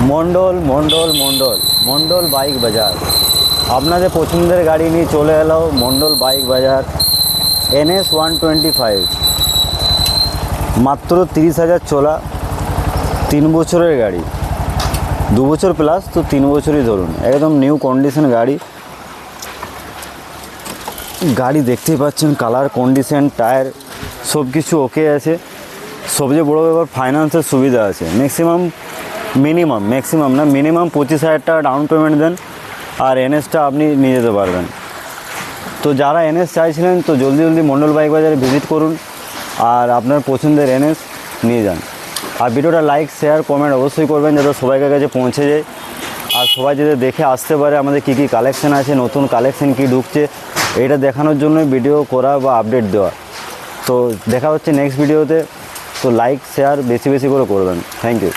Mondal Mondal Mondal Mondal bike বাজার আপনাদের পছন্দের গাড়ি নিয়ে চলে এলো মন্ডল বাইক বাজার। NS 125 মাত্র 30,000 চলা, 3 বছরের গাড়ি, 2 বছর প্লাস তো 3 বছরই ধরুন, একদম নিউ কন্ডিশন গাড়ি। গাড়ি দেখতেই পাচ্ছেন, কালার কন্ডিশন, টায়ার সব কিছু ওকে আছে। সবচেয়ে বড়ো ব্যাপার ফাইন্যান্সের সুবিধা আছে। মিনিমাম 25,000 টাকা ডাউন পেমেন্ট দেন আর NSটা আপনি নিয়ে যেতে পারবেন। তো যারা NS চাইছিলেন তো জলদি মন্ডল বাইক বাজারে ভিজিট করুন আর আপনার পছন্দের NS নিয়ে যান। আর ভিডিওটা লাইক শেয়ার কমেন্ট অবশ্যই করবেন যাতে সবাইকার কাছে পৌঁছে যায় আর সবাই যাতে দেখে আসতে পারে আমাদের কী কী কালেকশান আছে, নতুন কালেকশান কী ঢুকছে, এটা দেখানোর জন্যই ভিডিও করা বা আপডেট দেওয়া। তো দেখা হচ্ছে নেক্সট ভিডিওতে। তো লাইক শেয়ার বেশি করে করবেন। Thank you.